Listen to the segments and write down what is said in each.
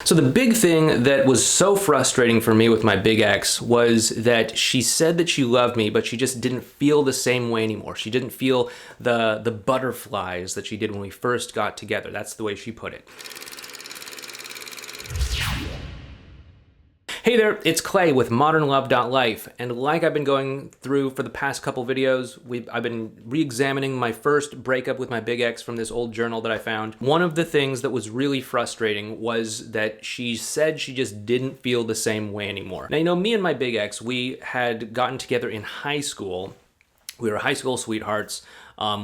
So the big thing that was so frustrating for me with my big ex was that she said that she loved me, but she just didn't feel the same way anymore. She didn't feel the butterflies that she did when we first got together. That's the way she put it. Hey there, it's Clay with modernlove.life, and like I've been going through for the past couple videos, I've been re-examining my first breakup with my big ex from this old journal that I found. One of the things that was really frustrating was that she said she just didn't feel the same way anymore. Now, you know, me and my big ex, we had gotten together in high school. We were high school sweethearts.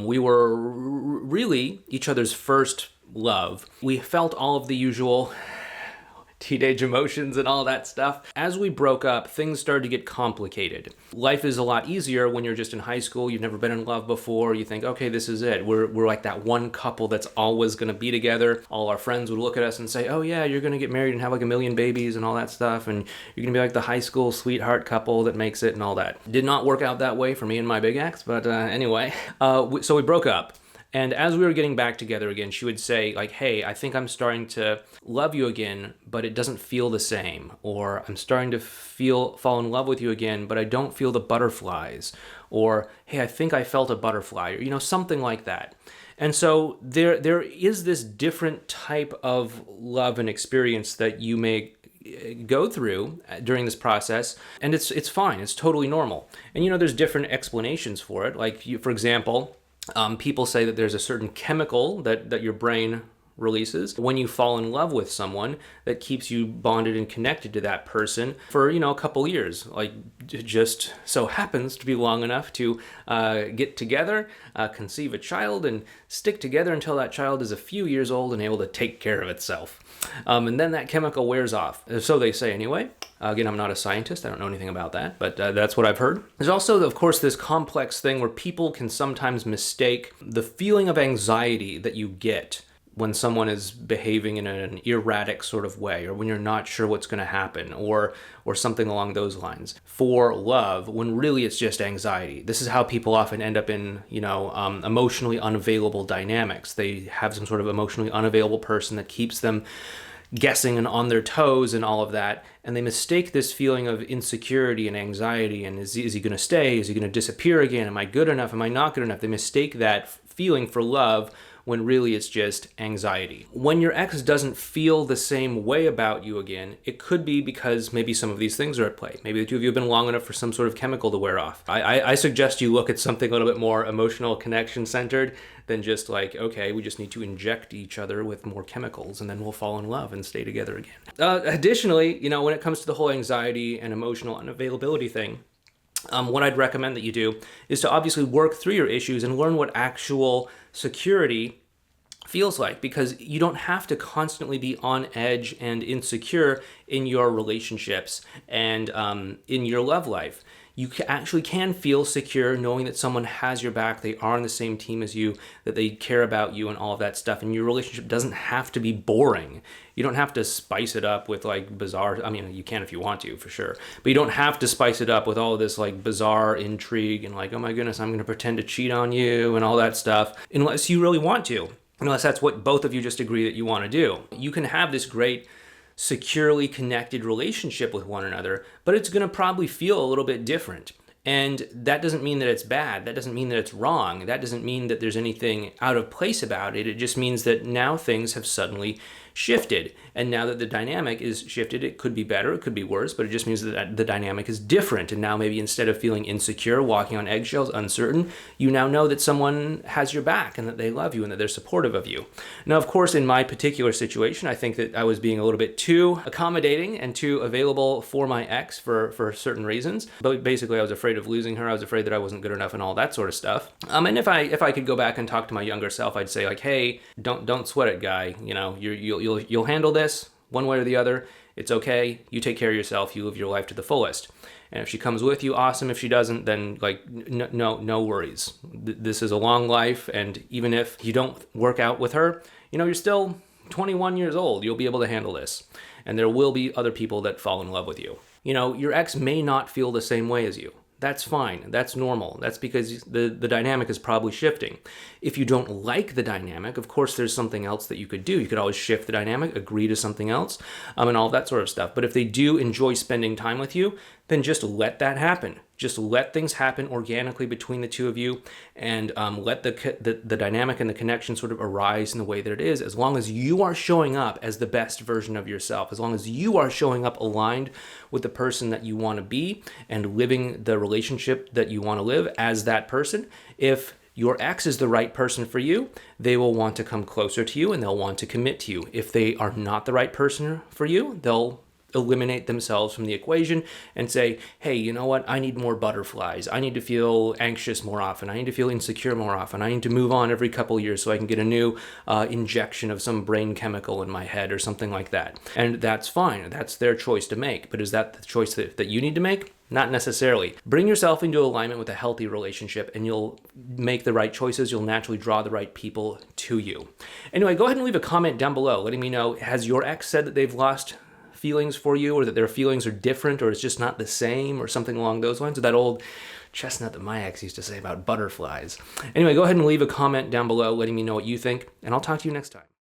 We were really each other's first love. We felt all of the usual teenage emotions and all that stuff. As we broke up, things started to get complicated. Life is a lot easier when you're just in high school, you've never been in love before, you think, okay, this is it. We're like that one couple that's always gonna be together. All our friends would look at us and say, oh yeah, you're gonna get married and have like a million babies and all that stuff, and you're gonna be like the high school sweetheart couple that makes it and all that. Did not work out that way for me and my big ex, but anyway. So we broke up. And as we were getting back together again, she would say like, hey, I think I'm starting to love you again, but it doesn't feel the same. Or I'm starting to fall in love with you again, but I don't feel the butterflies. Or, hey, I think I felt a butterfly, or, you know, something like that. And so there is this different type of love and experience that you may go through during this process, and it's fine, it's totally normal. And you know, there's different explanations for it. Like, for example, people say that there's a certain chemical that your brain releases when you fall in love with someone that keeps you bonded and connected to that person for, you know, a couple years. Like, just so happens to be long enough to get together, conceive a child, and stick together until that child is a few years old and able to take care of itself. And then that chemical wears off. So they say anyway. Again, I'm not a scientist. I don't know anything about that, but that's what I've heard. There's also, of course, this complex thing where people can sometimes mistake the feeling of anxiety that you get when someone is behaving in an erratic sort of way, or when you're not sure what's going to happen, or something along those lines, for love, when really it's just anxiety. This is how people often end up in, you know, emotionally unavailable dynamics. They have some sort of emotionally unavailable person that keeps them guessing and on their toes and all of that, and they mistake this feeling of insecurity and anxiety, and is he going to stay? Is he going to disappear again? Am I good enough? Am I not good enough? They mistake that feeling for love when really it's just anxiety. When your ex doesn't feel the same way about you again, it could be because maybe some of these things are at play. Maybe the two of you have been long enough for some sort of chemical to wear off. I suggest you look at something a little bit more emotional connection centered than just like, okay, we just need to inject each other with more chemicals and then we'll fall in love and stay together again. Additionally, you know, when it comes to the whole anxiety and emotional unavailability thing, what I'd recommend that you do is to obviously work through your issues and learn what actual security feels like, because you don't have to constantly be on edge and insecure in your relationships and in your love life. You actually can feel secure knowing that someone has your back, they are on the same team as you, that they care about you and all of that stuff. And your relationship doesn't have to be boring. You don't have to spice it up with like bizarre, I mean, you can if you want to, for sure. But you don't have to spice it up with all of this like bizarre intrigue and like, oh my goodness, I'm going to pretend to cheat on you and all that stuff, unless you really want to. Unless that's what both of you just agree that you want to do. You can have this great, securely connected relationship with one another, but it's going to probably feel a little bit different. And that doesn't mean that it's bad. That doesn't mean that it's wrong. That doesn't mean that there's anything out of place about it. It just means that now things have suddenly shifted. And now that the dynamic is shifted, it could be better, it could be worse, but it just means that the dynamic is different. And now maybe instead of feeling insecure, walking on eggshells, uncertain, you now know that someone has your back and that they love you and that they're supportive of you. Now, of course, in my particular situation, I think that I was being a little bit too accommodating and too available for my ex for certain reasons. But basically, I was afraid of losing her. I was afraid that I wasn't good enough and all that sort of stuff. And if I could go back and talk to my younger self, I'd say like, hey, don't sweat it, guy. You know, you'll handle this one way or the other. It's okay. You take care of yourself. You live your life to the fullest. And if she comes with you, awesome. If she doesn't, then like no worries. This is a long life, and even if you don't work out with her, you know, you're still 21 years old. You'll be able to handle this, and there will be other people that fall in love with you. You know, your ex may not feel the same way as you. That's fine. That's normal. That's because the dynamic is probably shifting. If you don't like the dynamic, of course, there's something else that you could do. You could always shift the dynamic, agree to something else, and all that sort of stuff. But if they do enjoy spending time with you, then just let that happen. Just let things happen organically between the two of you, and let the dynamic and the connection sort of arise in the way that it is, as long as you are showing up as the best version of yourself, as long as you are showing up aligned with the person that you want to be and living the relationship that you want to live as that person. If your ex is the right person for you, they will want to come closer to you and they'll want to commit to you. If they are not the right person for you, they'll eliminate themselves from the equation and say, hey, you know what? I need more butterflies. I need to feel anxious more often. I need to feel insecure more often. I need to move on every couple years so I can get a new injection of some brain chemical in my head or something like that. And that's fine. That's their choice to make. But is that the choice that you need to make? Not necessarily. Bring yourself into alignment with a healthy relationship and you'll make the right choices. You'll naturally draw the right people to you. Anyway, go ahead and leave a comment down below letting me know, has your ex said that they've lost feelings for you, or that their feelings are different, or it's just not the same, or something along those lines, or that old chestnut that my ex used to say about butterflies? Anyway, go ahead and leave a comment down below letting me know what you think, and I'll talk to you next time.